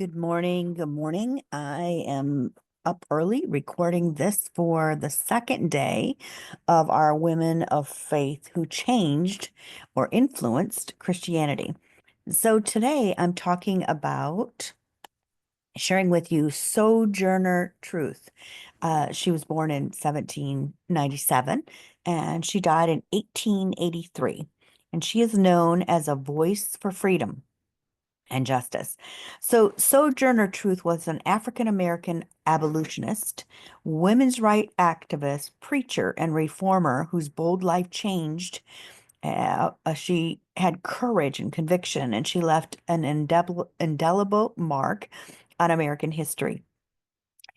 Good morning. Good morning. I am up early recording this for the second day of our Women of Faith who changed or influenced Christianity. So today I'm talking about sharing with you Sojourner Truth. She was born in 1797 and she died in 1883. And she is known as a voice for freedom and justice. So, Sojourner Truth was an African American abolitionist, women's rights activist, preacher, and reformer whose bold life changed. She had courage and conviction, and she left an indelible mark on American history.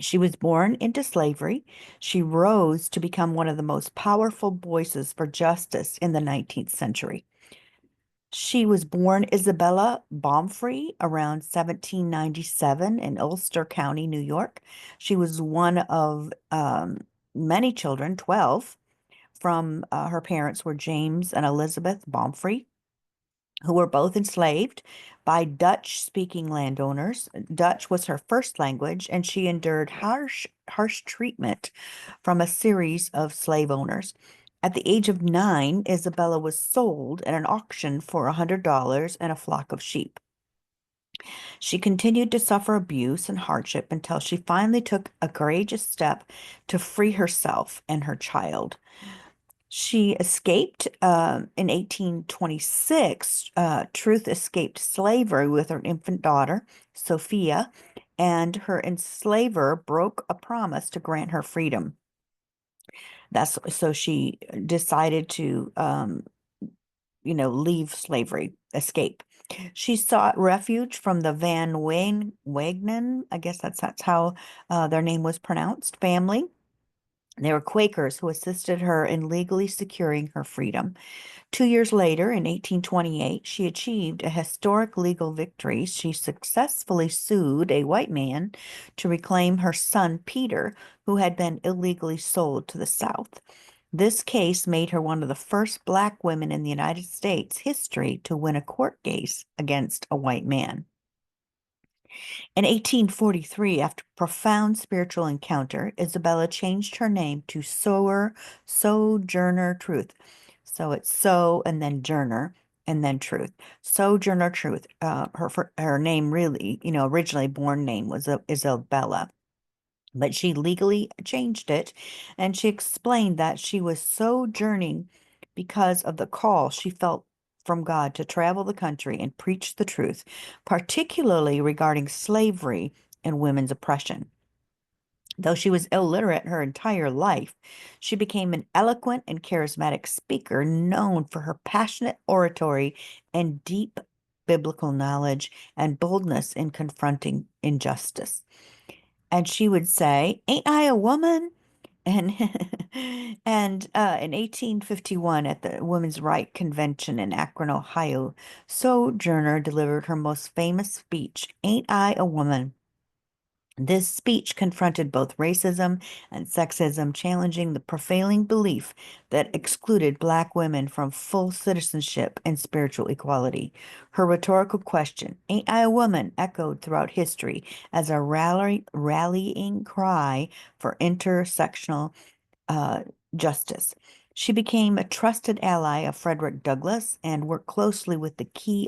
She was born into slavery. She rose to become one of the most powerful voices for justice in the 19th century. She was born Isabella Baumfree around 1797 in Ulster County, New York. She was one of many children, 12, from her parents were James and Elizabeth Baumfree, who were both enslaved by Dutch-speaking landowners. Dutch was her first language, and she endured harsh treatment from a series of slave owners. At the age of 9, Isabella was sold at an auction for $100 and a flock of sheep. She continued to suffer abuse and hardship until she finally took a courageous step to free herself and her child. She escaped in 1826. Truth escaped slavery with her infant daughter, Sophia, and her enslaver broke a promise to grant her freedom. That's so she decided to, leave slavery, escape. She sought refuge from the Van Wagenen, I guess that's how their name was pronounced, family. They were Quakers who assisted her in legally securing her freedom. 2 years later, in 1828, she achieved a historic legal victory. She successfully sued a white man to reclaim her son, Peter, who had been illegally sold to the South. This case made her one of the first Black women in the United States history to win a court case against a white man. In 1843, after profound spiritual encounter, Isabella changed her name to Sojourner Truth. So it's so and then Journer and then Truth. Sojourner Truth. Her name really, originally born name was Isabella, but she legally changed it, and she explained that she was sojourning because of the call she felt from God to travel the country and preach the truth, particularly regarding slavery and women's oppression. Though she was illiterate her entire life, she became an eloquent and charismatic speaker known for her passionate oratory and deep biblical knowledge and boldness in confronting injustice. And she would say, "Ain't I a woman?" And and in 1851, at the Women's Right Convention in Akron, Ohio, Sojourner delivered her most famous speech, "Ain't I a Woman?" This speech confronted both racism and sexism, challenging the prevailing belief that excluded Black women from full citizenship and spiritual equality. Her rhetorical question, "Ain't I a woman?" echoed throughout history as a rallying cry for intersectional uh, justice. She became a trusted ally of Frederick Douglass and worked closely with the key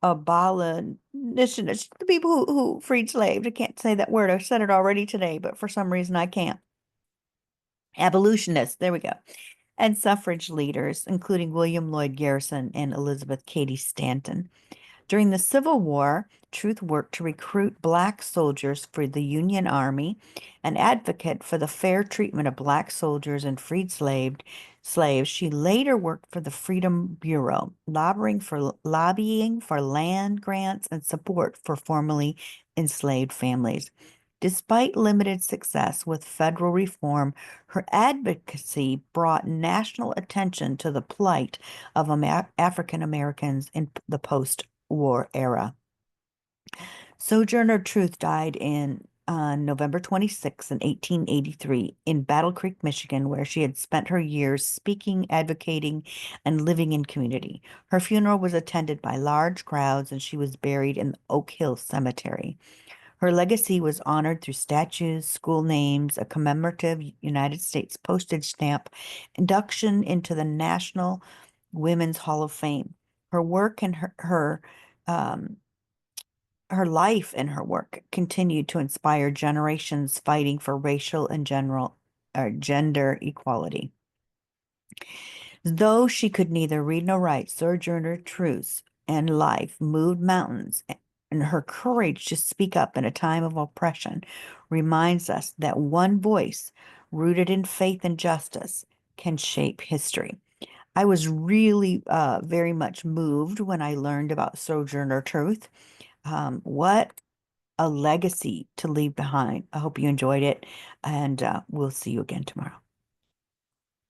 abolitionists, the people who freed slaves. I can't say that word. I said it already today, but for some reason I can't. Abolitionists, there we go. And suffrage leaders, including William Lloyd Garrison and Elizabeth Cady Stanton. During the Civil War, Truth worked to recruit Black soldiers for the Union Army, an advocate for the fair treatment of Black soldiers and freed slaves. She later worked for the Freedom Bureau, lobbying for land grants and support for formerly enslaved families. Despite limited success with federal reform, her advocacy brought national attention to the plight of African Americans in the post-war era. Sojourner Truth died in on November 26 in 1883 in Battle Creek, Michigan, where she had spent her years speaking, advocating, and living in community. Her funeral was attended by large crowds, and she was buried in the Oak Hill Cemetery. Her legacy was honored through statues, school names, a commemorative United States postage stamp, induction into the National Women's Hall of Fame. Her work and um, her life and her work continued to inspire generations fighting for racial and gender equality. Though she could neither read nor write, Sojourner Truth and life moved mountains, and her courage to speak up in a time of oppression reminds us that one voice rooted in faith and justice can shape history. I was really very much moved when I learned about Sojourner Truth. What a legacy to leave behind. I hope you enjoyed it, and we'll see you again tomorrow.